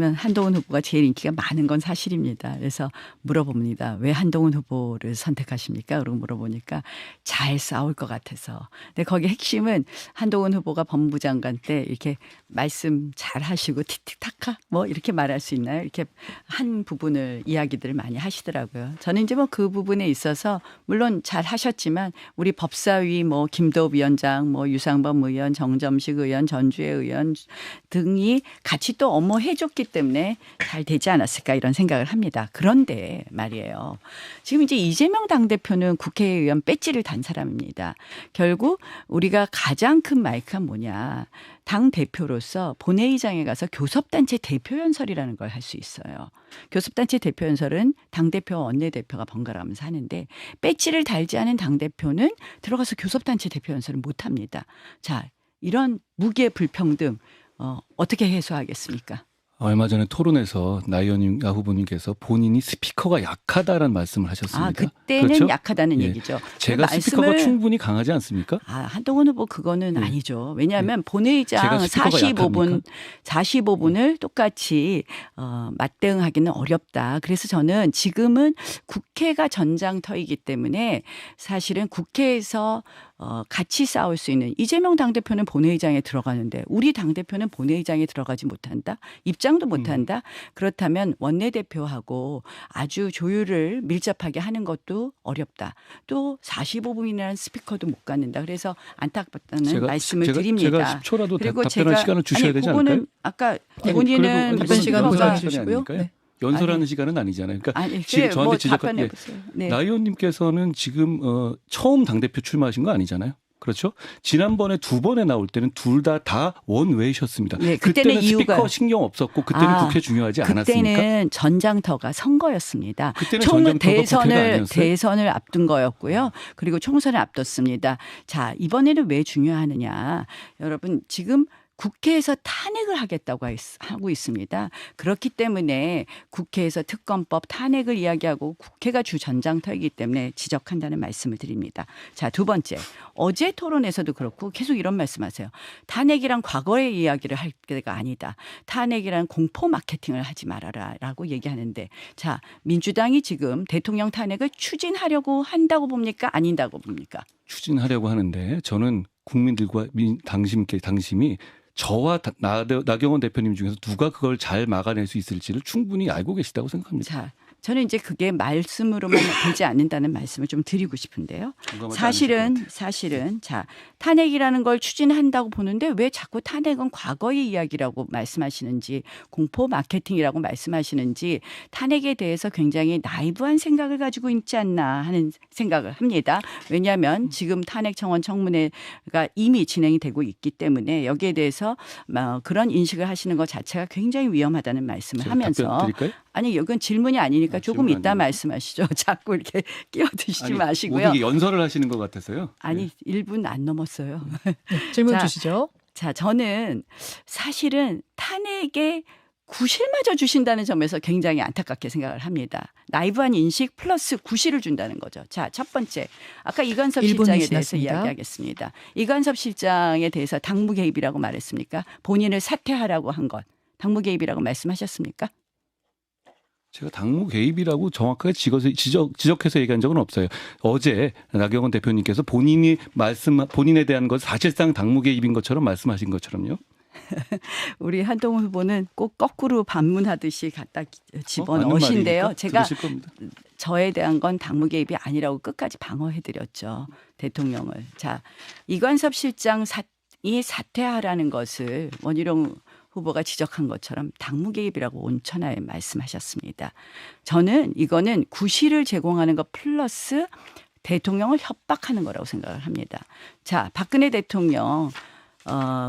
한동훈 후보가 제일 인기가 많은 건 사실입니다. 그래서 물어봅니다. 왜 한동훈 후보를 선택하십니까? 그러고 물어보니까 잘 싸울 것 같아서. 근데 거기 핵심은 한동훈 후보가 법무부 장관 때 이렇게 말씀 잘 하시고 틱틱타카 뭐 이렇게 말할 수 있나요? 이렇게 한 부분을 이야기들을 많이 하시더라고요. 저는 이제 뭐 그 부분에 있어서 물론 잘 하셨지만 우리 법사위 뭐 김도읍 위원장 뭐 유상범 의원 정점식 의원 전주혜 의원 등이 같이 또 업무해 줬기 때문에 잘 되지 않았을까 이런 생각을 합니다. 그런데 말이에요. 지금 이제 이재명 당대표는 국회의원 배지를 단 사람입니다. 결국 우리가 가장 큰 마이크가 뭐냐. 당대표로서 본회의장에 가서 교섭단체 대표연설이라는 걸 할 수 있어요. 교섭단체 대표연설은 당대표 원내대표가 번갈아가면서 하는데 배지를 달지 않은 당대표는 들어가서 교섭단체 대표연설을 못합니다. 자, 이런 무기의 불평등 어떻게 해소하겠습니까? 얼마 전에 토론에서 나의원 후보님께서 본인이 스피커가 약하다라는 말씀을 하셨습니다. 아, 그때는 그렇죠? 약하다는 예. 얘기죠. 제가 스피커가 충분히 강하지 않습니까? 한동훈 후보 그거는 네. 아니죠. 왜냐하면 본회의장 제가 스피커가 45분을 똑같이 맞대응하기는 어렵다. 그래서 저는 지금은 국회가 전장터이기 때문에 사실은 국회에서 같이 싸울 수 있는 이재명 당대표는 본회의장에 들어가는데 우리 당대표는 본회의장에 들어가지 못한다. 입장도 못한다. 그렇다면 원내대표하고 아주 조율을 밀접하게 하는 것도 어렵다. 또 45분이라는 스피커도 못 갖는다. 그래서 안타깝다는 말씀을 드립니다. 제가 10초라도 그리고 답변할 시간을 주셔야 되지 않을까요? 아까 본인은 답변 시간 후보가 보장해 네. 연설하는 시간은 아니잖아요. 그러니까 지금 저한테 지적한 네. 나 의원님께서는 지금 처음 당대표 출마하신 거 아니잖아요. 그렇죠? 지난번에 두 번에 나올 때는 둘 다 원외셨습니다. 네, 그때는 스피커 신경 없었고 그때는 국회 중요하지 않았습니까? 그때는 전장터가 선거였습니다. 그때는 전장터가 국회가 아니었어요? 대선을 앞둔 거였고요. 그리고 총선을 앞뒀습니다. 자, 이번에는 왜 중요하느냐. 여러분 지금 국회에서 탄핵을 하겠다고 하고 있습니다. 그렇기 때문에 국회에서 특검법 탄핵을 이야기하고 국회가 주 전장터이기 때문에 지적한다는 말씀을 드립니다. 자, 두 번째. 어제 토론에서도 그렇고 계속 이런 말씀하세요. 탄핵이란 과거의 이야기를 할 때가 아니다. 탄핵이란 공포 마케팅을 하지 말아라라고 얘기하는데 자, 민주당이 지금 대통령 탄핵을 추진하려고 한다고 봅니까? 아닌다고 봅니까? 추진하려고 하는데 저는 국민들과 당심이 저와 나경원 대표님 중에서 누가 그걸 잘 막아낼 수 있을지를 충분히 알고 계시다고 생각합니다. 자, 저는 이제 그게 말씀으로만 되지 않는다는 말씀을 좀 드리고 싶은데요. 사실은 자, 탄핵이라는 걸 추진한다고 보는데 왜 자꾸 탄핵은 과거의 이야기라고 말씀하시는지 공포 마케팅이라고 말씀하시는지 탄핵에 대해서 굉장히 나이브한 생각을 가지고 있지 않나 하는 생각을 합니다. 왜냐하면 지금 탄핵 청원 청문회가 이미 진행이 되고 있기 때문에 여기에 대해서 그런 인식을 하시는 것 자체가 굉장히 위험하다는 말씀을 하면서 답변 드릴까요? 아니 이건 질문이 아니니까 조금 질문 이따 아니에요. 말씀하시죠. 자꾸 이렇게 끼어드시지 마시고요. 모든 게 연설을 하시는 것 같아서요. 아니 1분 안 넘었어요. 질문 자, 주시죠. 자, 저는 사실은 탄핵에 구실마저 주신다는 점에서 굉장히 안타깝게 생각을 합니다. 나이브한 인식 플러스 구실을 준다는 거죠. 자, 첫 번째. 아까 이관섭 1분이 실장에 대해서 지났습니다. 이야기하겠습니다. 이관섭 실장에 대해서 당무 개입이라고 말했습니까? 본인을 사퇴하라고 한 것. 당무 개입이라고 말씀하셨습니까? 제가 당무 개입이라고 정확하게 지적해서 얘기한 적은 없어요. 어제 나경원 대표님께서 본인에 대한 것 사실상 당무 개입인 것처럼 말씀하신 것처럼요. 우리 한동훈 후보는 꼭 거꾸로 반문하듯이 갖다 맞는 집어넣으신데요. 말이니까 제가 들으실 겁니다. 저에 대한 건 당무 개입이 아니라고 끝까지 방어해드렸죠. 대통령을. 자, 이관섭 실장이 사퇴하라는 것을 원희룡 후보가 지적한 것처럼 당무 개입이라고 온천하에 말씀하셨습니다. 저는 이거는 구실을 제공하는 것 플러스 대통령을 협박하는 거라고 생각을 합니다. 자, 박근혜 대통령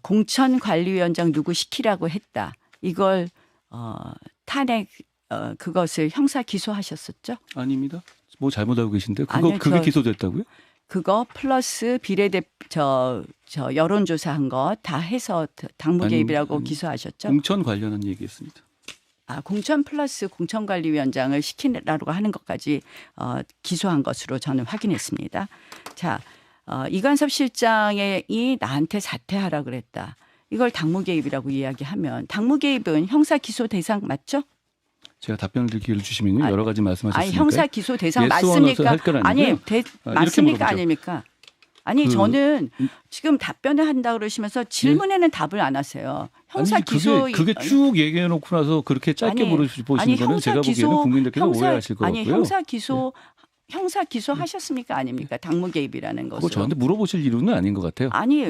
공천관리위원장 누구 시키라고 했다. 이걸 탄핵 그것을 형사 기소하셨었죠? 아닙니다. 뭐 잘못 알고 계신데 아니요, 그게 기소됐다고요? 그거 플러스 여론조사한 거 다 해서 당무 개입이라고 기소하셨죠? 공천 관련한 얘기했습니다. 공천 플러스 공천관리위원장을 시키라고 하는 것까지 기소한 것으로 저는 확인했습니다. 자, 이관섭 실장이 나한테 사퇴하라 그랬다. 이걸 당무 개입이라고 이야기하면 당무 개입은 형사 기소 대상 맞죠? 제가 답변을 드릴 기회를 주시면요. 여러 가지 말씀하셨으니까. 아니 형사 기소 대상 yes 맞습니까? 할 건 아니 아니고요. 맞습니까? 물어보죠. 아닙니까? 아니 저는 지금 답변을 한다 그러시면서 질문에는 답을 안 하세요. 형사 아니, 기소 그게 쭉 얘기해 놓고 나서 그렇게 짧게 물어보시는 거는 제가 보기에는 국민들께서 오해하실 것 같고요. 아니 형사 기소 하셨습니까? 아닙니까? 당무 개입이라는 것을. 그거 저한테 물어보실 이유는 아닌 것 같아요. 아니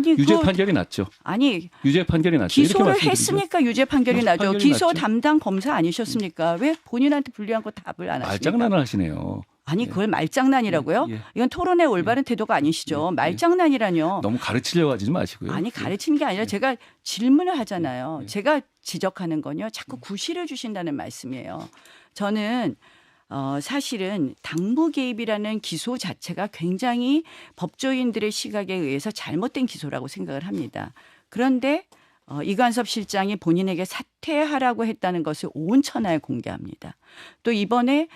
유죄 판결이 났죠. 아니 유죄 판결이 났죠. 이렇게 기소를 말씀드리죠. 했으니까 유죄 판결이 나죠. 판결이 기소 났죠. 담당 검사 아니셨습니까? 왜 본인한테 불리한 거 답을 안 하십니까? 말장난을 하시네요. 아니 그걸 말장난이라고요? 예. 이건 토론의 올바른 태도가 아니시죠. 말장난이라뇨. 너무 가르치려고 하지 마시고요. 아니 가르치는 게 아니라 제가 질문을 하잖아요. 예. 제가 지적하는 건요. 자꾸 구실을 주신다는 말씀이에요. 저는 사실은 당무 개입이라는 기소 자체가 굉장히 법조인들의 시각에 의해서 잘못된 기소라고 생각을 합니다. 그런데 이관섭 실장이 본인에게 사퇴하라고 했다는 것을 온 천하에 공개합니다. 또 이번에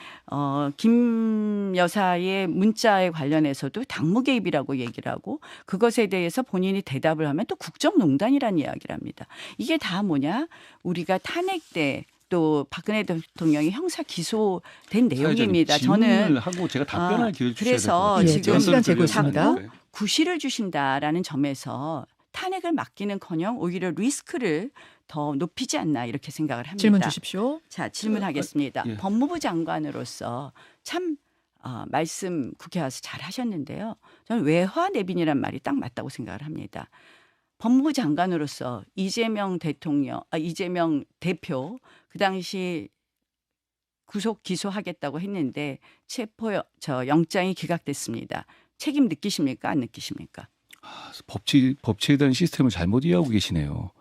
김 여사의 문자에 관련해서도 당무 개입이라고 얘기를 하고 그것에 대해서 본인이 대답을 하면 또 국정농단이라는 이야기를 합니다. 이게 다 뭐냐? 우리가 탄핵 때 또 박근혜 대통령이 형사 기소된 내용입니다. 저는 하고 제가 답변할 기회를 주셔야 될 것 같아요. 그래서 지금 시간 재고 있습니다. 자꾸 구실을 주신다라는 점에서 탄핵을 맡기는커녕 오히려 리스크를 더 높이지 않나 이렇게 생각을 합니다. 질문 주십시오. 자, 질문하겠습니다. 예. 법무부 장관으로서 참 말씀 국회 와서 잘 하셨는데요. 저는 외화 내빈이란 말이 딱 맞다고 생각을 합니다. 법무부 장관으로서 이재명 대표 그 당시 구속 기소하겠다고 했는데 영장이 기각됐습니다. 책임 느끼십니까? 안 느끼십니까? 법치에 대한 시스템을 잘못 이해하고 계시네요.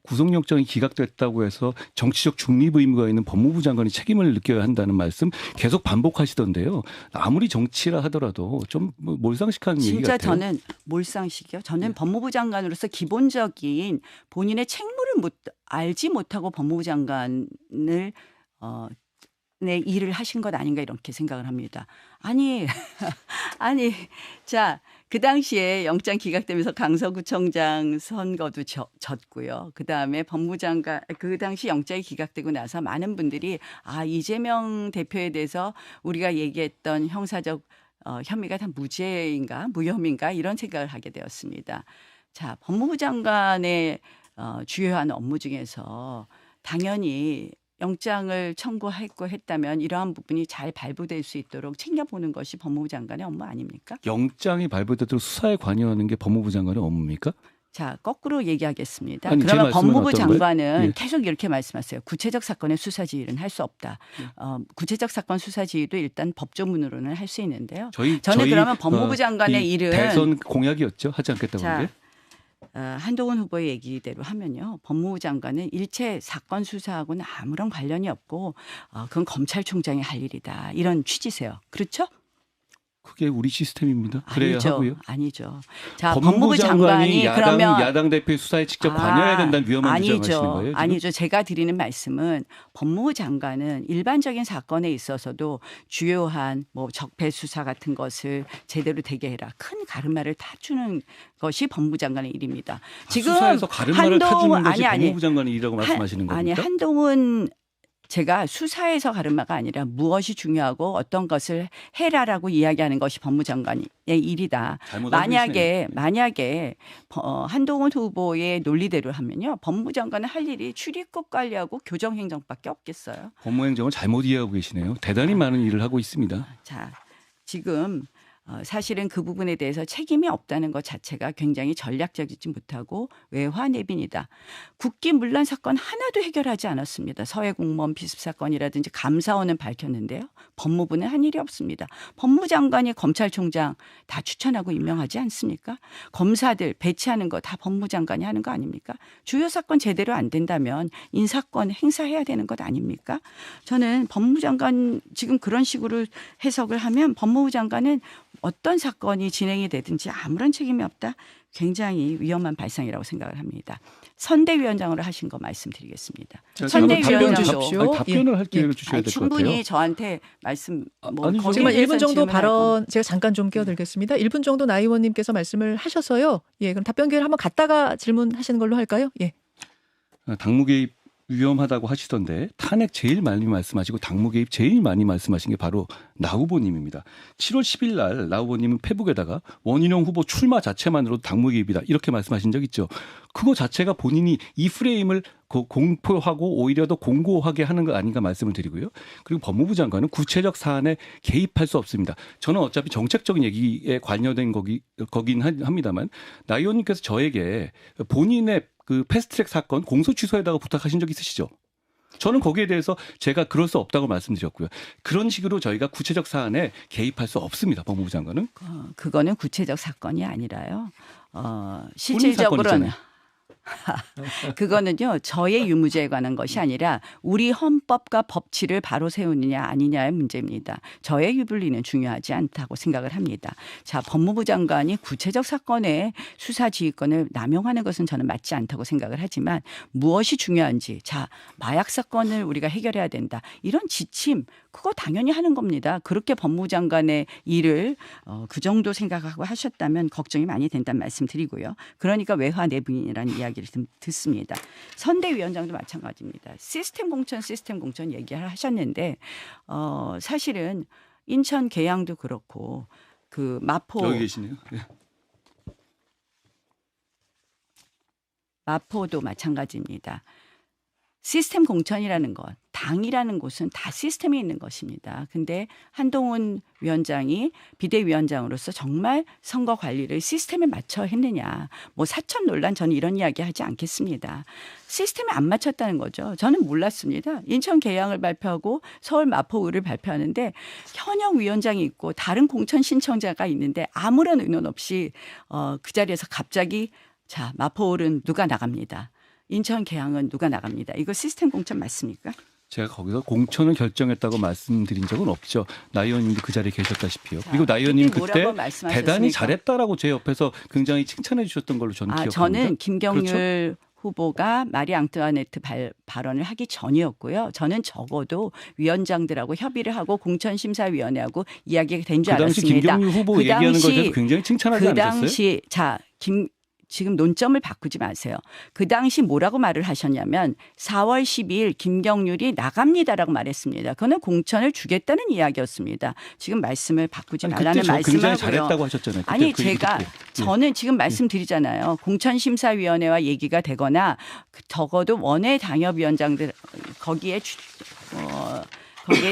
구속영장이 기각됐다고 해서 정치적 중립 의무가 있는 법무부 장관이 책임을 느껴야 한다는 말씀 계속 반복하시던데요. 아무리 정치라 하더라도 좀 몰상식한 얘기 진짜 같아요. 저는 몰상식이요. 저는 법무부 장관으로서 기본적인 본인의 책무를 알지 못하고 법무부 장관을 내 일을 하신 것 아닌가 이렇게 생각을 합니다. 아니 자, 그 당시에 영장 기각되면서 강서구청장 선거도 졌고요. 그다음에 법무부 장관 그 당시 영장이 기각되고 나서 많은 분들이 이재명 대표에 대해서 우리가 얘기했던 형사적 혐의가 다 무죄인가 무혐의인가 이런 생각을 하게 되었습니다. 자, 법무부 장관의 주요한 업무 중에서 당연히 영장을 청구했고 했다면 이러한 부분이 잘 발부될 수 있도록 챙겨보는 것이 법무부 장관의 업무 아닙니까? 영장이 발부되도록 수사에 관여하는 게 법무부 장관의 업무입니까? 자, 거꾸로 얘기하겠습니다. 아니, 제 그러면 말씀은 법무부 어떤 장관은 거예요? 예. 계속 이렇게 말씀하세요. 구체적 사건의 수사 지휘는 할 수 없다. 구체적 사건 수사 지휘도 일단 법조문으로는 할 수 있는데요. 저는 그러면 법무부 장관의 일은 대선 공약이었죠. 하지 않겠다고 하는 게. 한동훈 후보의 얘기대로 하면요. 법무부 장관은 일체 사건 수사하고는 아무런 관련이 없고 그건 검찰총장이 할 일이다. 이런 취지세요. 그렇죠? 그게 우리 시스템입니다. 그래야 하고요. 아니죠. 자, 법무부 장관이 그러면 야당 대표의 수사에 직접 관여해야 된다는 위험한 주장하시는 거예요? 지금? 아니죠. 제가 드리는 말씀은 법무부 장관은 일반적인 사건에 있어서도 주요한 적폐 수사 같은 것을 제대로 되게 해라. 큰 가르마를 타주는 것이 법무부 장관의 일입니다. 지금 수사에서 가르마를 타주는 것이 법무부 장관의 일이라고 말씀하시는 겁니까? 아니 한동훈 제가 수사에서 가르마가 아니라 무엇이 중요하고 어떤 것을 해라라고 이야기하는 것이 법무장관의 일이다. 만약에 한동훈 후보의 논리대로 하면요. 법무장관은 할 일이 출입국 관리하고 교정행정밖에 없겠어요. 법무행정을 잘못 이해하고 계시네요. 대단히 많은 일을 하고 있습니다. 자, 지금 사실은 그 부분에 대해서 책임이 없다는 것 자체가 굉장히 전략적이지 못하고 외화 내빈이다. 국기 문란 사건 하나도 해결하지 않았습니다. 서해 공무원 비습 사건이라든지 감사원은 밝혔는데요. 법무부는 한 일이 없습니다. 법무장관이 검찰총장 다 추천하고 임명하지 않습니까? 검사들 배치하는 거 다 법무장관이 하는 거 아닙니까? 주요 사건 제대로 안 된다면 인사권 행사해야 되는 것 아닙니까? 저는 법무장관 지금 그런 식으로 해석을 하면 법무부 장관은 어떤 사건이 진행이 되든지 아무런 책임이 없다. 굉장히 위험한 발상이라고 생각을 합니다. 선대위원장으로 하신 거 말씀드리겠습니다. 자, 선대위원장도 주십시오. 답변을 할 기회를 예. 주셔야 될 것 같아요. 충분히 저한테 말씀 아니, 거기에 정말 1분 대해서는 정도 질문할 발언 제가 잠깐 좀 끼어들겠습니다. 1분 정도 나 의원님께서 말씀을 하셔서요. 예, 그럼 답변 기회를 한번 갖다가 질문하시는 걸로 할까요? 예. 당무 개입 위험하다고 하시던데 탄핵 제일 많이 말씀하시고 당무 개입 제일 많이 말씀하신 게 바로 나 후보님입니다. 7월 10일 날 나 후보님은 페북에다가 원희룡 후보 출마 자체만으로도 당무 개입이다 이렇게 말씀하신 적 있죠. 그거 자체가 본인이 이 프레임을 공포하고 오히려 더 공고하게 하는 거 아닌가 말씀을 드리고요. 그리고 법무부 장관은 구체적 사안에 개입할 수 없습니다. 저는 어차피 정책적인 얘기에 관여된 거긴 합니다만 나 의원님께서 저에게 본인의 그 패스트트랙 사건 공소 취소에다가 부탁하신 적 있으시죠? 저는 거기에 대해서 제가 그럴 수 없다고 말씀드렸고요. 그런 식으로 저희가 구체적 사안에 개입할 수 없습니다. 법무부 장관은. 그거는 구체적 사건이 아니라요. 본인 실질적으로는 사건이잖아요. 그거는요. 저의 유무죄에 관한 것이 아니라 우리 헌법과 법치를 바로 세우느냐 아니냐의 문제입니다. 저의 유불리는 중요하지 않다고 생각을 합니다. 자, 법무부 장관이 구체적 사건의 수사 지휘권을 남용하는 것은 저는 맞지 않다고 생각을 하지만 무엇이 중요한지 자, 마약 사건을 우리가 해결해야 된다. 이런 지침 그거 당연히 하는 겁니다. 그렇게 법무부 장관의 일을 그 정도 생각하고 하셨다면 걱정이 많이 된다는 말씀 드리고요. 그러니까 외화 내분이라는 이야기를 듣습니다. 선대위원장도 마찬가지입니다. 시스템 공천 얘기를 하셨는데 사실은 인천 계양도 그렇고 그 마포 여기 계시네요. 네. 마포도 마찬가지입니다. 시스템 공천이라는 것, 당이라는 곳은 다 시스템이 있는 것입니다. 근데 한동훈 위원장이 비대위원장으로서 정말 선거 관리를 시스템에 맞춰 했느냐. 뭐 사천 논란 저는 이런 이야기 하지 않겠습니다. 시스템에 안 맞췄다는 거죠. 저는 몰랐습니다. 인천 계양을 발표하고 서울 마포구를 발표하는데 현역 위원장이 있고 다른 공천 신청자가 있는데 아무런 의논 없이 그 자리에서 갑자기 자, 마포울은 누가 나갑니다. 인천 계양은 누가 나갑니다. 이거 시스템 공천 맞습니까? 제가 거기서 공천을 결정했다고 말씀드린 적은 없죠. 나 의원님도 그 자리에 계셨다시피요. 그리고 나 의원님 그때 대단히 잘했다라고 제 옆에서 굉장히 칭찬해 주셨던 걸로 저는 기억합니다. 저는 김경률 그렇죠? 후보가 마리 앙뚜아네트 발언을 하기 전이었고요. 저는 적어도 위원장들하고 협의를 하고 공천심사위원회하고 이야기가 된 줄 그 당시 알았습니다. 김경률 후보 얘기하는 것에 대해서 굉장히 칭찬하지 않으셨어요? 당시 지금 논점을 바꾸지 마세요. 그 당시 뭐라고 말을 하셨냐면 4월 12일 김경률이 나갑니다라고 말했습니다. 그거는 공천을 주겠다는 이야기였습니다. 지금 말씀을 바꾸지 말라는 말씀을 굉장히 하고요. 잘했다고 하셨잖아요. 아니 저는 지금 말씀드리잖아요. 공천심사위원회와 얘기가 되거나 적어도 원외 당협위원장들 거기에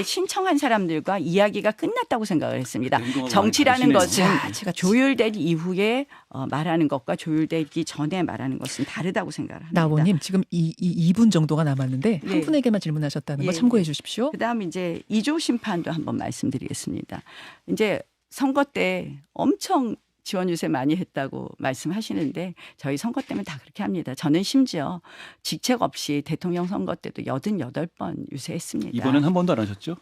신청한 사람들과 이야기가 끝났다고 생각을 했습니다. 정치라는 것은 조율된 이후에 말하는 것과 조율되기 전에 말하는 것은 다르다고 생각을 합니다. 나 의원님 지금 2분 정도가 남았는데 예. 한 분에게만 질문하셨다는 거 참고해 주십시오. 그다음 이제 2조 심판도 한번 말씀드리겠습니다. 이제 선거 때 엄청 지원 유세 많이 했다고 말씀하시는데 저희 선거 때면 다 그렇게 합니다. 저는 심지어 직책 없이 대통령 선거 때도 88번 유세했습니다. 이번엔 한 번도 안 하셨죠?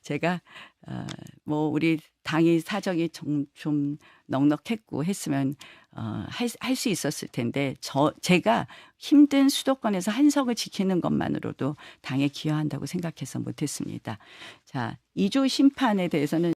제가 뭐 우리 당이 사정이 좀 넉넉했고 했으면 할 수 있었을 텐데 제가 힘든 수도권에서 한석을 지키는 것만으로도 당에 기여한다고 생각해서 못했습니다. 자, 2조 심판에 대해서는